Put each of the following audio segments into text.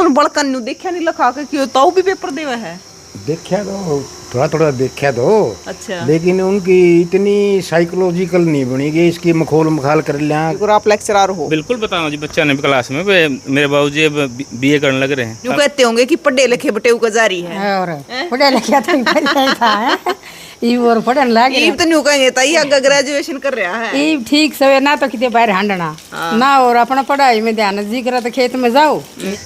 मतलब बड़का न्यू देखा नहीं लखा के क्यों ताऊ भी पेपर देवे है। देखा तो थोड़ा थोड़ा देखा तो, अच्छा लेकिन उनकी इतनी साइकोलॉजिकल नहीं बनी कि इसकी मखोल मखाल कर लिया। अगर आप लेक्चरर हो बिल्कुल बताऊँ जी, बच्चा ने क्लास में मेरे बाबूजी अब बीए करने लग रहे हैं। यूँ कहते होंगे कि पढ़े लिखे बटेऊ का जारी है और पढ़ा लिखा तो पढ़ा था ई और पढ़न लागे ये तो न्यू कहेंगे ताई आगे ग्रेजुएशन कर रहा है ई ठीक सवे ना तो किते बाहर हांडना ना और अपना पढ़ाई में ध्यान जी करा तो खेत में जाओ।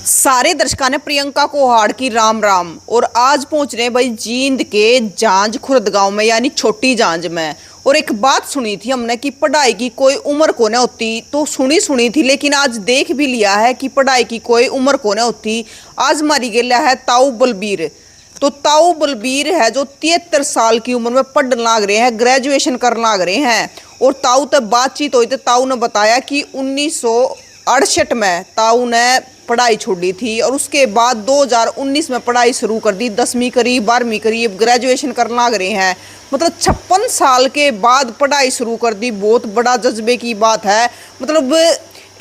सारे दर्शकों ने प्रियंका को हाड़ की राम राम और आज पहुंच रहे हैं भाई जींद के जांज खुर्द गांव में यानी छोटी जांज में। और एक बात सुनी थी हमने कि पढ़ाई की कोई उम्र को न होती, तो सुनी थी, लेकिन आज देख भी लिया है कि पढ़ाई की कोई उम्र को न होती। आज मारी गेला है ताऊ बलबीर। तो ताऊ बलबीर है जो 73 साल की उम्र में पढ़ने लाग रहे हैं, ग्रेजुएशन करने लाग रहे हैं। और ताऊ तक बातचीत हुई तो ताऊ ने बताया कि 1968 में ताऊ ने पढ़ाई छोड़ी थी और उसके बाद 2019 में पढ़ाई शुरू कर दी, 10वीं करी 12वीं करी, अब ग्रेजुएशन करने लाग रहे हैं। मतलब 56 साल के बाद पढ़ाई शुरू कर दी, बहुत बड़ा जज्बे की बात है। मतलब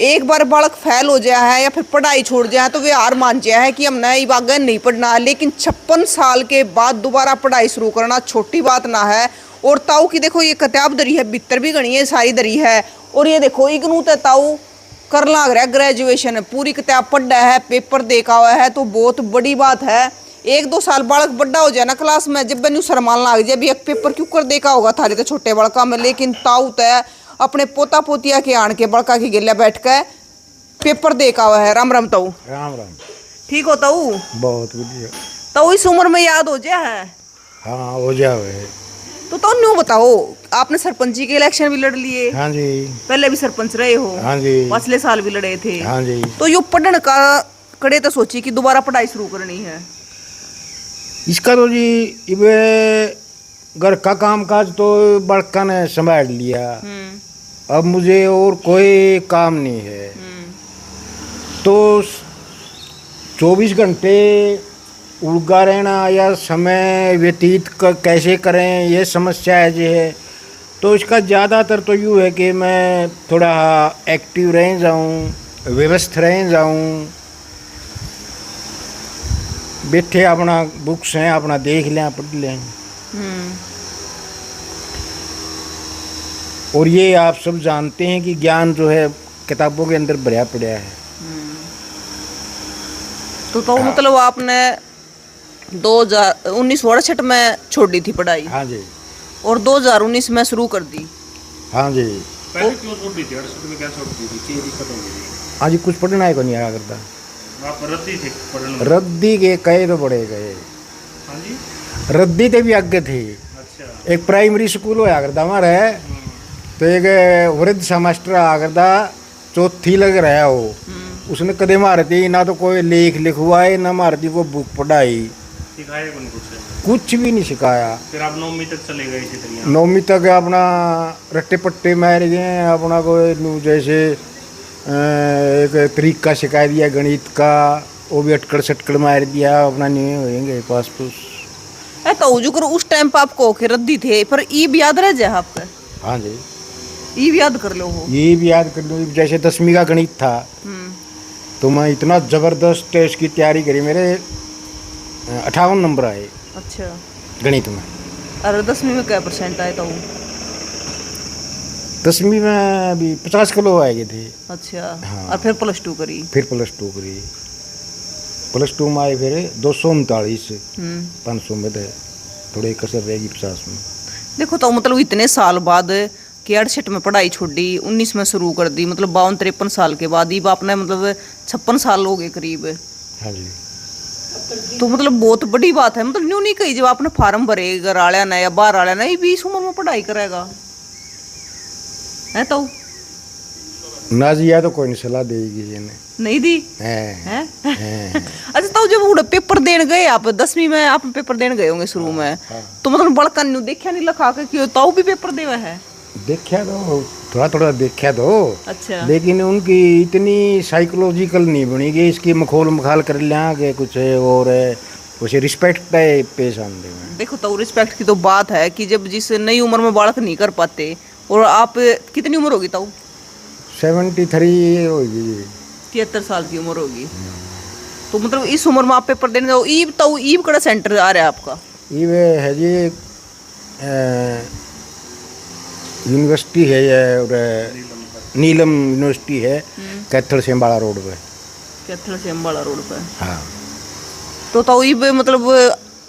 एक बार बालक फेल हो जाए है या फिर पढ़ाई छोड़ जाए तो वे हार मान जाए है कि हमने आगे नहीं पढ़ना है, लेकिन 56 साल के बाद दोबारा पढ़ाई शुरू करना छोटी बात ना है। और ताऊ की देखो ये किताब दरी है, भीतर भी गणी है, सारी दरी है। और ये देखो इग्नू तो ताऊ कर लाग रहा है ग्रेजुएशन, पूरी किताब पढ़ा है, पेपर देखा हुआ है, तो बहुत बड़ी बात है। 1-2 साल बालक बड़ा हो जाए ना क्लास में, जब बनु शर्मान लाग जाए भी एक पेपर क्यों कर देखा होगा थारे तो छोटे बड़का में, लेकिन ताऊ तय अपने पोता पोतिया के आन के बड़का की गिल्ला बैठ के पेपर देखा हुआ है। राम राम ताऊ। राम राम। ठीक हो ताऊ? बहुत बढ़िया। ताऊ इस उम्र में याद हो जाए है? हाँ हो जाए। तो ताऊ न्यू बताओ, आपने सरपंची के इलेक्शन भी लड़ लिए? हाँ जी। पहले भी सरपंच रहे हो? हाँ जी। पिछले साल भी लड़े थे? हाँ जी। तो यो पढ़ने का कड़े तो सोची कि दोबारा पढ़ाई शुरू करनी है? इसका तो जी घर का काम काज तो बड़का ने संभाल लिया, अब मुझे और कोई काम नहीं है। तो 24 घंटे उड़गा रहना या समय व्यतीत कैसे करें ये समस्या है जी है। तो इसका ज़्यादातर तो यूँ है कि मैं थोड़ा एक्टिव रह जाऊँ, व्यवस्थ रह जाऊँ, बैठे अपना बुक्स हैं अपना देख लें पढ़ लें। और ये आप सब जानते हैं कि ज्ञान जो है किताबों के अंदर भरा पड़ा है। तो मतलब आपने 1968 में छोड़ी थी पढ़ाई? हाँ जी। और 2019 में शुरू कर दी? हाँ जी। पहले क्यों छोड़ दी थी? 68 में क्या छोड़ दी थी? चीज दिक्कत हो गई। हाँ जी, कुछ पढ़ना है को नहीं आया करता। आप रद्दी थे पढ़ने? रद्दी के कहे तो बड़े गए। हाँ जी। रद्दी ते भी आगे थे। अच्छा। एक प्राइमरी स्कूल होया करता हमारे, तो एक वृद्ध सा मास्टर आ करता, चौथी लग रहा है वो, उसने कदे मारती ना तो कोई लेख लिखवाए ना मारती को बुक पढ़ाई, सिखाया कुछ भी नहीं सिखाया। फिर आप 9वीं तक चले गए इसी तरह? 9वीं तक अपना रट्टे पट्टे मार गए, अपना कोई जैसे एक तरीका सिखा दिया गणित का, वो भी अटकड़ सटकड़ मार दिया, अपना नहीं होएंगे पास पूस। तो जो करो उस टाइम पे आपको के रद्दी थे, पर ये भी याद रह जाए आपका? हाँ जी, ये भी याद कर लो हो? ये भी याद कर लो। जैसे 10वीं का गणित था तो मैं इतना ज़बरदस्त इसकी तैयारी करी, मेरे 58 नंबर आए। अच्छा। गणित में। और 10वीं में क्या % आए? तो 10वीं में भी 50 किलो आए थे। अच्छा। हाँ। और फिर +2 करी? फिर +2 करी। +2 में आए फिर 239, 500 में थे, थोड़े कसर रहेगी 50 में। देखो तो मतलब इतने साल बाद कि 68 में पढ़ाई छोड़ी, 19 में शुरू कर दी, मतलब 52-53 साल के बाद ही आपने मतलब 56 साल हो गए करीब। हाँ जी। तो मतलब बहुत बड़ी बात है। मतलब न्यू नहीं कही जब आपने फार्म भरे घर आलिया ने या बाहर आलिया ने, 20 उम्र में पढ़ाई करेगा है? तो ना जी या तो कोई नहीं सलाह देगी जी ने। नहीं दी है? अच्छा तो जब वो पेपर देने गए आप 10वीं में, आप पेपर देने गए होंगे शुरू में, तो मतलब बड़का न्यू देखा नहीं लखा के क्यों ताऊ भी पेपर देवे है? देखा तो थोड़ा थोड़ा देखा तो। अच्छा। लेकिन उनकी इतनी साइकोलॉजिकल नहीं बनी कि इसकी मखोल मखाल कर लिया कि कुछ है और उसे रिस्पेक्ट पेश आने में। देखो तो रिस्पेक्ट की तो बात है कि जब जिस नई उम्र में बालक नहीं कर पाते, और आप कितनी उम्र होगी ताऊ? 73 होगी। 73 साल की उम्र होगी। तो मतलब इस उम्र में आप पेपर देने जाओ, ईब तो ईब कड़ा सेंटर आ रहा है आपका? ये है जी यूनिवर्सिटी है ये, और नीलम यूनिवर्सिटी है, कैथल से अम्बाड़ा रोड पे। कैथल से अम्बाड़ा रोड पे। हाँ तो ईब मतलब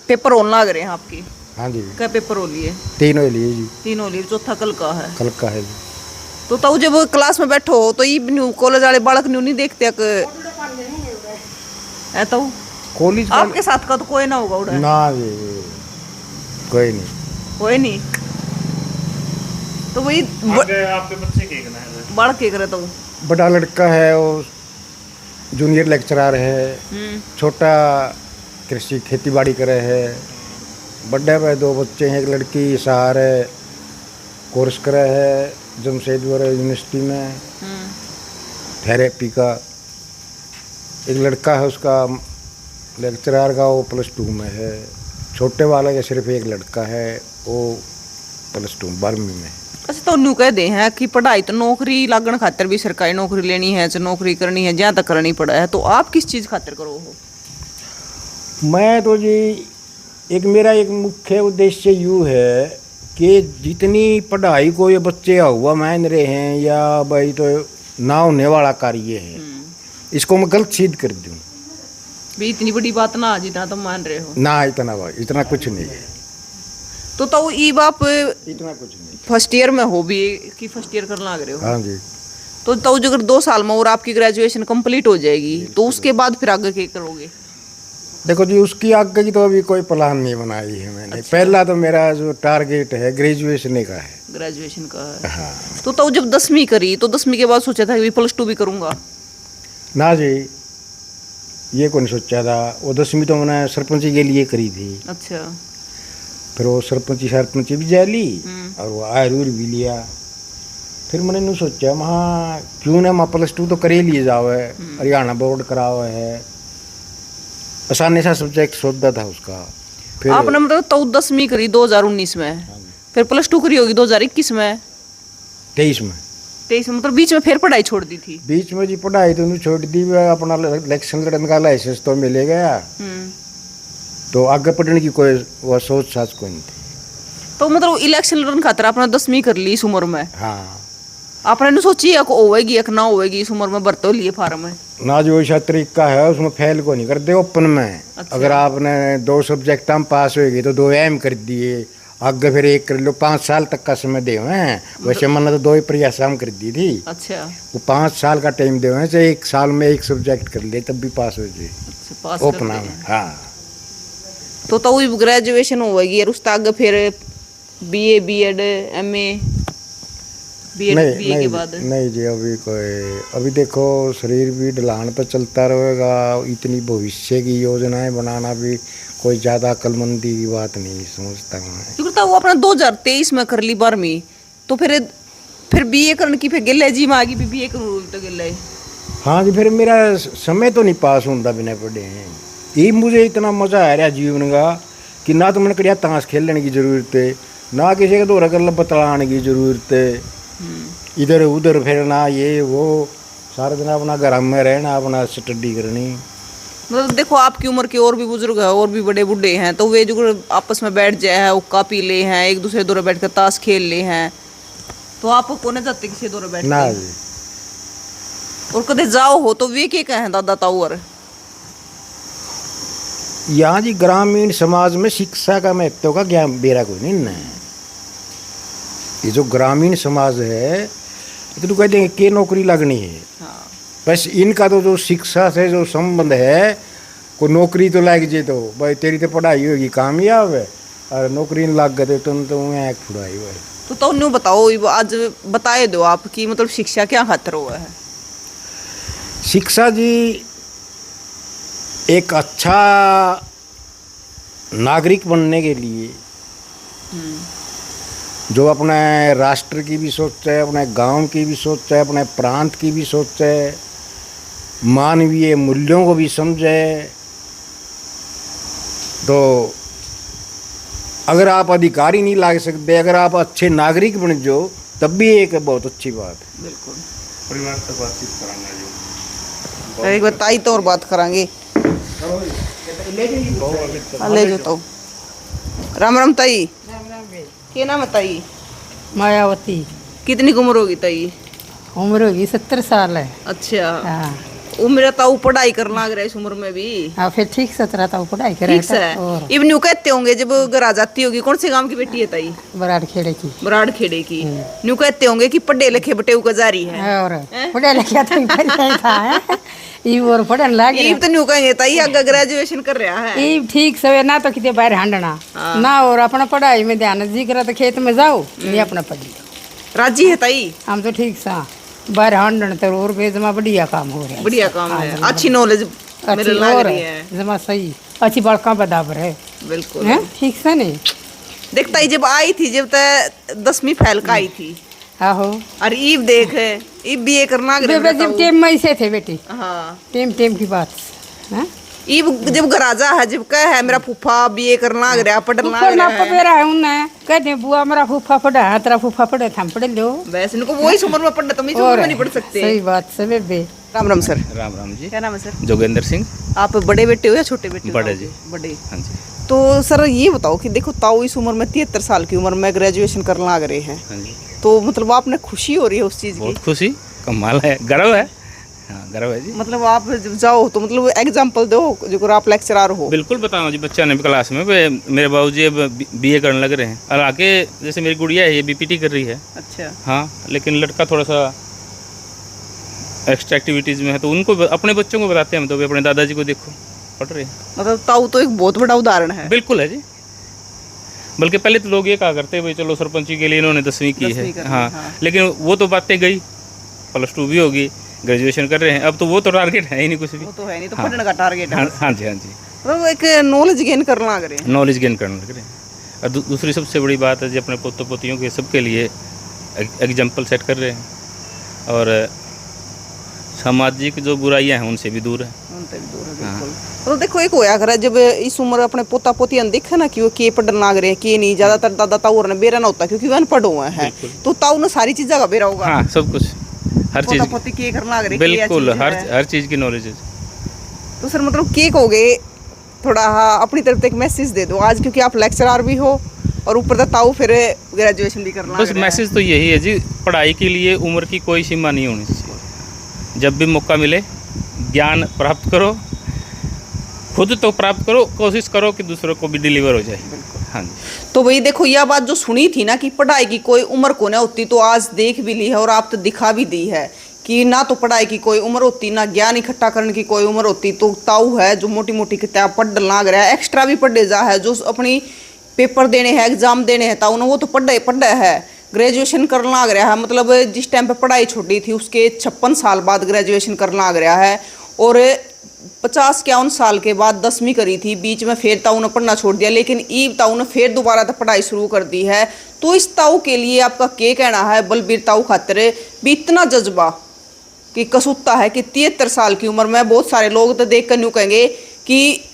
पेपर होने लग रहे हैं आपकी? हाँ जी, क्या पेपर हो लिए? तीनों लिए जी, तीनों लिए, चौथा कल का है। कल का है जी। तो जब क्लास में बैठो तो ईब न्यू कॉलेज वाले बालक न्यू नहीं देखते कि है तो कॉलेज आपके साथ का तो कोई ना होगा उड़ा? ना जी, कोई नहीं। कोई नहीं। तो वही आपके बच्चे के कहना है बालक के करे तो बड़ा लड़का है वो जूनियर लेक्चरर है, छोटा कृषि खेती बाड़ी करे है, बड़े पे दो बच्चे हैं, एक लड़की सहारे कोर्स करे है जमशेदपुर यूनिवर्सिटी में थेरेपी का, एक लड़का है उसका लेक्चरर का वो +2 में है, छोटे वाले का सिर्फ एक लड़का है वो +2 12वीं में। अच्छा तो न्यू कह दे हैं कि पढ़ाई तो नौकरी लागण खातिर भी सरकारी नौकरी लेनी है, चाहे नौकरी करनी है, जहाँ तक करनी पड़ा है, तो आप किस चीज़ खातिर करो हो? मैं तो जी एक मेरा एक मुख्य उद्देश्य यूँ है कि जितनी पढ़ाई को ये बच्चे हुआ मान रहे हैं या भाई तो ना होने वाला कार्य है, इसको मैं गलत सिद्ध कर दूँ। भी इतनी बड़ी बात ना जितना तुम मान रहे हो ना, इतना भाई इतना कुछ नहीं है, तो ई बाप इतना कुछ नहीं। फर्स्ट ईयर में हो भी कि फर्स्ट ईयर करने लग रहे हो? हाँ जी। तो अगर 2 साल में और आपकी ग्रेजुएशन कंप्लीट हो जाएगी तो उसके बाद फिर आगे क्या करोगे? देखो जी उसकी आगे की तो अभी कोई प्लान नहीं बनाई है मैंने। अच्छा। पहला तो मेरा जो टारगेट है ग्रेजुएशन का है। ग्रेजुएशन का है। हाँ। तो जब 10वीं करी तो 10वीं के बाद सोचा था कि +2 भी करूंगा? ना जी, ये कौन सोचा था, वो 10वीं तो मैंने सरपंची के लिए करी थी। अच्छा। फिर वो सरपंची भी जा ली और वो आयूर भी लिया। फिर मैंने नहीं सोचा वहाँ क्यों ना मैं +2 तो कर ही लिए जाओ है, हरियाणा बोर्ड कराओ है, आसानी से सब्जेक्ट सोचता था उसका। फिर आपने मतलब तो 10वीं करी 2019 में, फिर +2 करी होगी 2021 में? 23 में। 23 मतलब बीच में फिर पढ़ाई छोड़ दी थी? बीच में जी पढ़ाई तो नहीं छोड़ दी, अपना इलेक्शन लड़ने का लाइसेंस तो मिल गया, तो आगे पढ़ने की कोई वो सोच साच कोई नहीं थी। तो मतलब इलेक्शन लड़ने खातिर आपने 10वीं कर ली इस उम्र में? हाँ। आपने नहीं सोची एक होएगी एक ना होएगी इस उम्र में, भरते लिए फार्म में? ना जो ऐसा तरीका है उसमें फेल को नहीं करते ओपन में। अच्छा। अगर आपने 2 सब्जेक्ट हम पास होएगी तो 2 एम कर दिए, आगे फिर 1 कर लो, 5 साल तक का समय दे हुए हैं। वैसे मैंने तो 2 ही प्रयास हम कर दी थी। अच्छा। वो 5 साल का टाइम दे हुए हैं, चाहे 1 साल में 1 सब्जेक्ट कर ले तब भी पास हो जाए। अच्छा, पास ओपन कर में। हाँ। तो वही ग्रेजुएशन होएगी और उसके आगे फिर BA BEd MA BA के बाद? नहीं जी, अभी देखो शरीर भी ढलान पर चलता रहेगा, इतनी भविष्य की योजनाएं बनाना भी कोई ज़्यादा अक्लमंदी की बात नहीं समझता मैं। क्योंकि वो अपना 2023 में कर ली 12वीं, तो फिर BA करने की फिर गिले जी में आगे भी BA कर तो गिले। हाँ जी, फिर मेरा समय तो नहीं पास होता बिना पढ़े हैं। ये मुझे इतना मज़ा आ रहा जीवन का कि ना तो मैंने करिया ताश खेलने की ज़रूरत है, ना किसी का दौरा कर बतलाने की ज़रूरत है, इधर उधर फिरना ये वो, सारा दिन अपना घर में रहना, अपना स्टडी करनी। मतलब देखो आपकी उम्र के और भी बुजुर्ग है और भी बड़े बूढ़े हैं, तो वे जो आपस में बैठ जाए हैं, हुक्का पी ले हैं, एक दूसरे दौरे बैठ कर ताश खेल ले हैं, तो आप कोने जाते किसी दौरे बैठ ना के? जी। और कदे जाओ हो तो वे क्या कहें दादा ताऊर? यहाँ जी ग्रामीण समाज में शिक्षा का महत्व का ज्ञान बेरा कोई नहीं है। ये जो ग्रामीण समाज है तो कहते हैं कि नौकरी लगनी है। हाँ। बस इनका तो जो शिक्षा से जो संबंध है, कोई नौकरी तो लग जाए तो भाई तेरी तो पढ़ाई होगी कामयाब है, और नौकरी नहीं लग गए तो एक छुड़ाई हुआ है। तो न्यू बताओ आज बताए दो आप कि मतलब शिक्षा क्या खातिर हुआ है? शिक्षा जी एक अच्छा नागरिक बनने के लिए जो अपने राष्ट्र की भी सोचे, अपने गांव की भी सोचे, अपने प्रांत की भी सोचे, मानवीय मूल्यों को भी समझे, तो अगर आप अधिकारी नहीं लाग सकते, अगर आप अच्छे नागरिक बन जाओ तब भी एक बहुत अच्छी बात है। बिल्कुल। परिवार तक बातचीत कराना जी, एक बताई तो और बात करेंगे। ले जाता हूँ। राम राम ताई, क्या नाम है ताई? मायावती कितनी उम्र होगी ताई? उम्र होगी 70 साल है। अच्छा, हाँ उम्र ताऊ पढ़ाई करना लग रहा है इस उम्र में भी। हाँ फिर ठीक से तरह तो पढ़ाई करे ठीक है। इब न्यू कहते होंगे जब घर आ जाती होगी, कौन से गांव की बेटी है ताई? बराड़ खेड़े की। बराड़ खेड़े की। न्यू कहते होंगे कि पढ़े लिखे बटेऊ का जारी है। और पढ़े लिखे तो पढ़े था ये और पढ़न लागे इब तो न्यू कहेंगे ताई आगे ग्रेजुएशन कर रहा है। ये ठीक सवे ना तो किते बाहर हांडना ना और अपना पढ़ाई में ध्यान जी करा तो खेत में जाओ नहीं अपना पढ़ी। राजी है ताई? हम तो ठीक सा बाहर हांडन तो और बेजमा बढ़िया काम हो रहा है। बढ़िया काम है, अच्छी नॉलेज मेरे अच्छी लग और रही है। जमा सही अच्छी बड़का बराबर है। बिल्कुल हैं ठीक से नहीं देखता ही जब आई थी, जब तक 10वीं फैल का आई थी। आहो और ईब देख ईब बीए करना लग बेबे जब टेम में से थे बेटी हाँ टेम की बात है ईब जब गराजा है, जब कह है मेरा फूफा बीए करना लग रहा, पढ़ना ऊपर लग ना रहा है। पपेरा है उन्हें कहते बुआ मेरा फूफा पढ़ा है तेरा फूफा पढ़े था हम पढ़ लो वैसे इनको वही उम्र में पढ़ना, तुम इस उम्र में नहीं पढ़ सकते। सही बात से बेबे। राम राम सर। राम राम जी। क्या नाम है सर? जोगेंद्र सिंह। आप बड़े बेटे हो या छोटे बेटे हो? बड़े जी। बड़े। हाँ जी। तो सर ये बताओ कि देखो ताऊ इस उम्र में 73 साल की उम्र में ग्रेजुएशन करना लग रहे हैं, हाँ जी। तो मतलब आपने खुशी हो रही है उस चीज की? बहुत खुशी, कमाल है, गर्व है। हाँ गर्व है जी। मतलब आप जब जाओ तो मतलब एग्जांपल दो जो आप लेक्चरर हो। बिल्कुल बताऊँ जी, बच्चा ने क्लास में मेरे बाबूजी अब बीए करने लग रहे हैं और आके जैसे मेरी गुड़िया है ये बीपीटी कर रही है। अच्छा। हाँ लेकिन लड़का थोड़ा सा एक्स्ट्रा एक्टिविटीज़ में है, तो उनको अपने बच्चों को बताते हैं हम तो भी अपने दादाजी को देखो पढ़ रहे हैं। मतलब ताऊ तो एक बहुत बड़ा उदाहरण है। बिल्कुल है जी। बल्कि पहले तो लोग ये कहा करते भाई चलो सरपंची के लिए इन्होंने 10वीं की है। हाँ लेकिन वो तो बातें गई, +2 भी होगी, ग्रेजुएशन कर रहे हैं, अब तो वो तो टारगेट है ही नहीं कुछ भी। वो तो है नहीं, तो पढ़ने का टारगेट है। हाँ जी हाँ जी। मतलब एक नॉलेज गेन करना लग रहे हैं। नॉलेज गेन करने लग रहे हैं। और दूसरी सबसे बड़ी बात है जी अपने पोतों पोतियों के सबके लिए एग्जाम्पल सेट कर रहे हैं और सामाजिक जो बुराइयां हैं उनसे भी दूर है। उनसे भी दूर है बिल्कुल। तो देखो एक होया करे जब इस उम्र अपने पोता पोतियां देखे ना कि वो के पढ़ने लग रहे हैं के नहीं, ज्यादातर दादा ताऊ ने बेरा ना होता क्योंकि वे अनपढ़ हुए हैं, तो ताऊ ने सारी चीज़ों का बेरा होगा। हाँ सब कुछ, हर चीज़ पोता पोती के करना लग रहे हैं, बिल्कुल हर चीज़ की नॉलेज है। तो सर मतलब के कहोगे थोड़ा अपनी तरफ से एक मैसेज दे दो आज, क्योंकि आप लेक्चरर भी हो और ऊपर से ताऊ फिर ग्रेजुएशन भी करना। बस मैसेज तो यही है जी, पढ़ाई के लिए उम्र की कोई सीमा नहीं होनी चाहिए। जब भी मौका मिले ज्ञान प्राप्त करो, खुद तो प्राप्त करो, कोशिश करो कि दूसरों को भी डिलीवर हो जाए। हाँ जी। तो भाई देखो यह बात जो सुनी थी ना कि पढ़ाई की कोई उम्र को ना होती, तो आज देख भी ली है और आप तो दिखा भी दी है कि ना तो पढ़ाई की कोई उम्र होती, ना ज्ञान इकट्ठा करने की कोई उम्र होती। तो ताऊ है जो मोटी मोटी किताब पढ़ लाग रहा है, एक्स्ट्रा भी पढ़े जा है, जो अपनी पेपर देने हैं, एग्जाम देने हैं ताऊ ने, वो तो पढ़े है। ग्रेजुएशन करना लग रहा है, मतलब जिस टाइम पे पढ़ाई छोड़ी थी उसके 56 साल बाद ग्रेजुएशन करना लग रहा है, और 50-51 साल के बाद 10वीं करी थी, बीच में फिर ताऊ ने पढ़ना छोड़ दिया, लेकिन ईब ताऊ ने फिर दोबारा तक पढ़ाई शुरू कर दी है। तो इस ताऊ के लिए आपका क्या कहना है? बलबीर ताऊ खातिर भी इतना जज्बा कि कसूता है कि 73 साल की उम्र में बहुत सारे लोग तो देख कर यूँ कहेंगे कि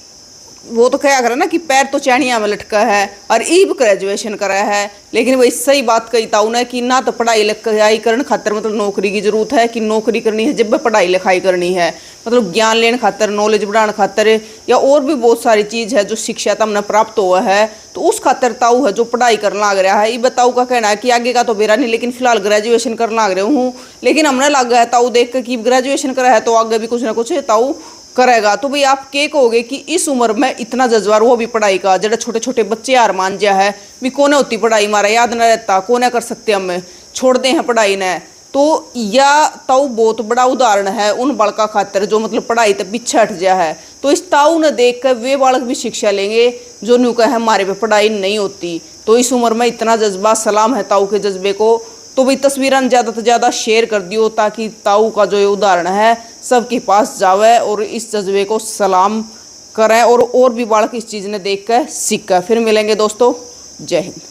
वो तो क्या करे ना कि पैर तो चैनिया में लटका है और ईब ग्रेजुएशन करा है, लेकिन वही सही बात कही ताऊ ने कि ना तो पढ़ाई लिखाई करने खातर मतलब नौकरी की जरूरत है कि नौकरी करनी है, जब भी पढ़ाई लिखाई करनी है मतलब ज्ञान लेने खातर, नॉलेज बढ़ाने खातर, या और भी बहुत सारी चीज़ है जो शिक्षा तमने प्राप्त हुआ है, तो उस खातर ताऊ है जो पढ़ाई करना लग रहा है। ये ताऊ का कहना है कि आगे का तो बेरा नहीं, लेकिन फिलहाल ग्रेजुएशन करना लग रहा हूँ, लेकिन हमने लग गया है ताऊ देख कर कि ग्रेजुएशन करा है तो आगे भी कुछ ना कुछ ताऊ करेगा। तो भाई आप क्या कहोगे कि इस उम्र में इतना जज्बा, वो भी पढ़ाई का, जरा छोटे छोटे बच्चे हार मान जा है भी कोने होती पढ़ाई, मारा याद न रहता, कोने कर सकते हम छोड़ दे हैं पढ़ाई ने। तो या ताऊ बहुत बड़ा उदाहरण है उन बालका खातर जो मतलब पढ़ाई तक पीछे हट गया है। तो इस ताऊ ने देख कर वे बालक भी शिक्षा लेंगे जो न्यू का है हमारे पे पढ़ाई नहीं होती। तो इस उम्र में इतना जज्बा, सलाम है ताऊ के जज्बे को। तो भाई तस्वीरें ज़्यादा से ज़्यादा शेयर कर दियो ताकि ताऊ का जो ये उदाहरण है सबके पास जावे और इस जज्बे को सलाम करें और भी बालक इस चीज़ ने देख कर सीखा। फिर मिलेंगे दोस्तों, जय हिंद।